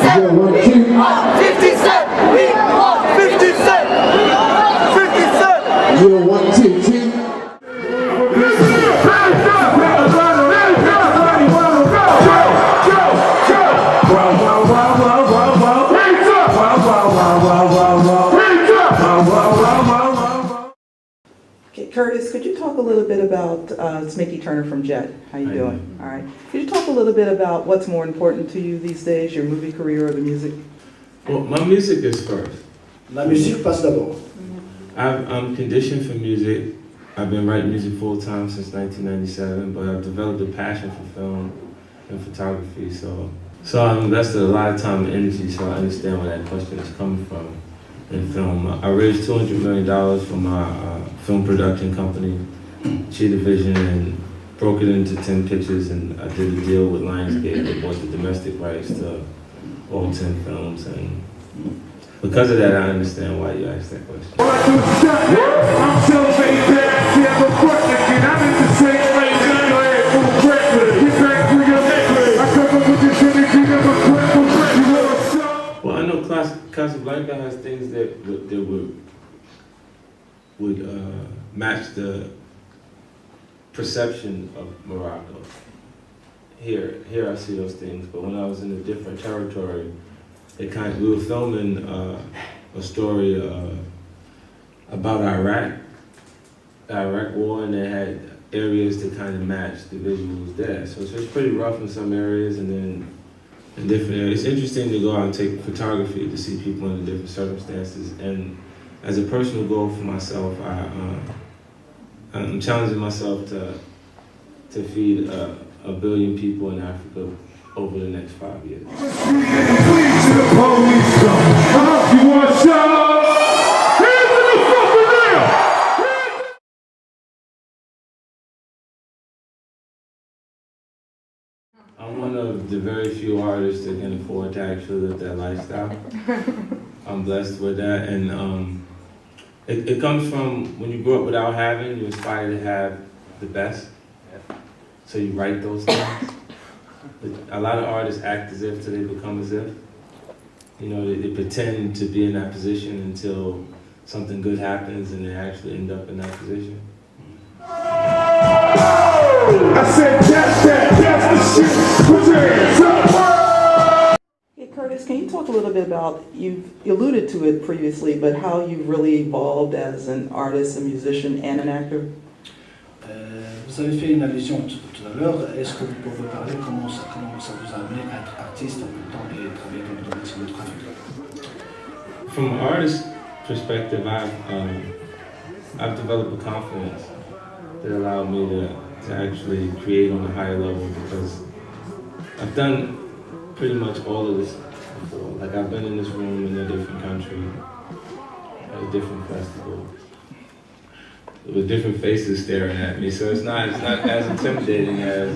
Cent, we want 50 Cent, we want 50 Cent, 50 Cent. Yeah, 1, 2, 2. Okay, Curtis, could you talk a little bit about, it's Mickey Turner from Jet. How you doing? All right. Could you talk a little bit about what's more important to you these days, your movie career or the music? Well, my music is first. La musique passe d'abord. I'm conditioned for music. I've been writing music full time since 1997, but I've developed a passion for film and photography. So I've invested a lot of time and energy, so I understand where that question is coming from in film. I raised $200 million for my film production company, Cheetah Vision, and broke it into 10 pictures, and I did a deal with Lionsgate that bought the domestic rights to all 10 films, and because of that, I understand why you asked that question. I'm celebrating that. Yeah, but I'm in the same way. Get back to your necklace. I come up with this energy of a cripple. Well, I know Casablanca has things that would match the perception of Morocco. Here I see those things, but when I was in a different territory, we were filming a story about the Iraq War, and they had areas that kind of matched the visuals there. So it's just pretty rough in some areas, and then in different areas. It's interesting to go out and take photography to see people in different circumstances. And as a personal goal for myself, I'm challenging myself to feed 1 billion people in Africa over the next 5 years. Please to the police, you want to shout out? Hands in the fucking air! I'm one of the very few artists that can afford to actually live that lifestyle. I'm blessed with that, and it comes from when you grow up without having, you aspire to have the best, so you write those things. A lot of artists act as if till they become as if. You know, they pretend to be in that position until something good happens and they actually end up in that position. I said, that's the shit. Put your hands up. Hey, Curtis, can you talk a little bit about, you've alluded to it previously, but how you've really evolved as an artist, a musician, and an actor? Vous avez fait une allusion tout à l'heure. Est-ce que vous pouvez parler comment ça vous a amené à être artiste en même temps et travailler dans le domaine cinématographique? From an artist perspective, I've developed a confidence that allowed me to actually create on a higher level, because I've done pretty much all of this before. Like, I've been in this room in a different country, at a different festival, with different faces staring at me, so it's not as intimidating as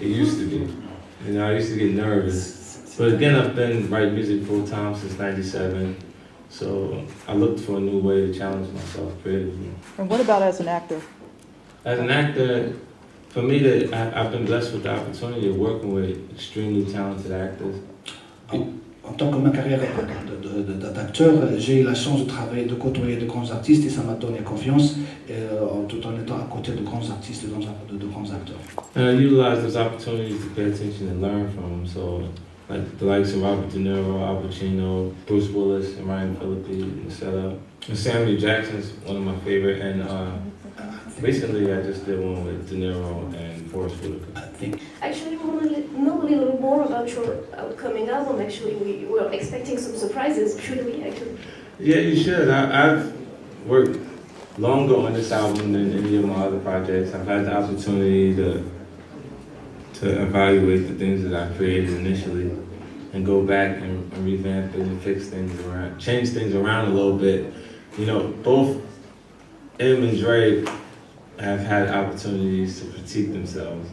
it used to be. You know, I used to get nervous. But again, I've been writing music full time since '97, so I looked for a new way to challenge myself creatively. And what about as an actor? As an actor, for me, I've been blessed with the opportunity of working with extremely talented actors. En tant que ma carrière d'acteur, j'ai eu la chance de côtoyer de grands artistes et ça m'a donné confiance tout en étant à côté de grands artistes et de grands acteurs. And I utilize those opportunities to pay attention and learn from them. So, like the likes of Robert De Niro, Al Pacino, Bruce Willis, and Ryan Phillippe in the setup. And Samuel Jackson's one of my favorite, and recently I just did one with De Niro and Forrest Whitaker. Actually, we want to know a little more about your upcoming album. Actually, we were expecting some surprises. Should we actually? Yeah, you should. I've worked longer on this album than any of my other projects. I've had the opportunity to evaluate the things that I created initially and go back and revamp it and fix things around, change things around a little bit. You know, both M and Dre have had opportunities to critique themselves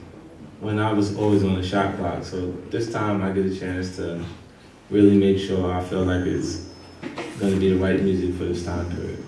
when I was always on the shot clock. So this time I get a chance to really make sure I feel like it's going to be the right music for this time period.